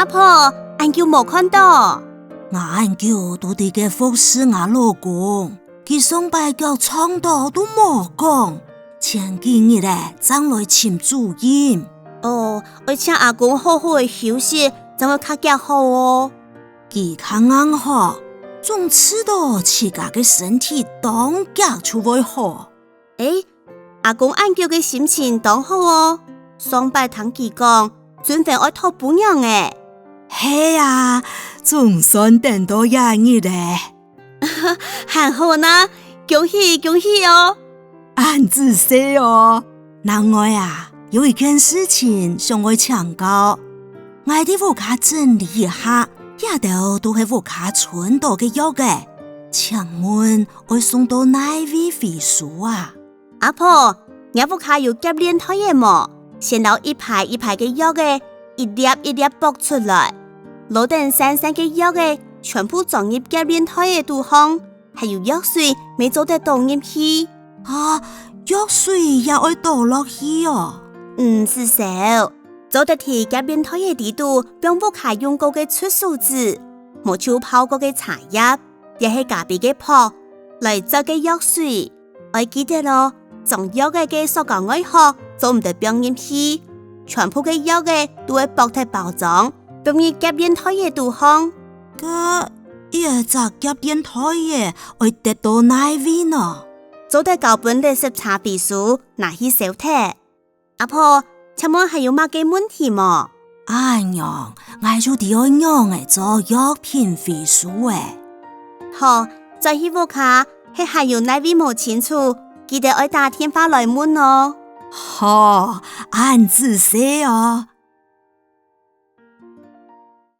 阿婆，俺叫冇看到。俺叫都伫個服侍我老公，佢上拜叫唱到都冇講，前幾日咧爭來簽主任。哦，我請阿公好好的休息，怎麼較腳好哦？佢較硬好，總知道自家嘅身體當腳就會好。阿公按叫嘅心情當好哦，上拜聽佢講，準備愛托本樣誒。係啊，總算等到廿日咧。還好呢，恭喜恭喜哦！俺自細哦，另外啊，有一件事情想我請教，我哋屋企整理一下，也都係屋企存到嘅藥嘅，請問我送到哪位回收啊？阿婆，我屋企有夾鏈台嘅麼？先攞一排一排嘅藥嘅，一粒一粒剝出來，攞定新鮮嘅藥嘅，全部裝入夾鏈台嘅度方，還有藥水未做得倒入去。啊，藥水也愛倒落去哦。是少，做得提夾鏈台嘅地度，用屋企用過嘅出數紙，冇超泡過嘅茶葉，也係隔壁嘅泡來做嘅藥水。我記得咯。將藥嘅塑膠外殼做唔得放入去，全部嘅藥嘅都會薄體包裝，放入夾鏈台嘅度方。個一隻夾鏈台嘅會得到哪位呢？做得舊本嘅食茶秘書拿去燒貼。阿婆，請問還有乜嘅問題麼？娘，我就點樣嚟做藥品回收誒？好，在去屋企，係還有哪位冇清楚？記得要打電話來問哦。好，俺自細哦。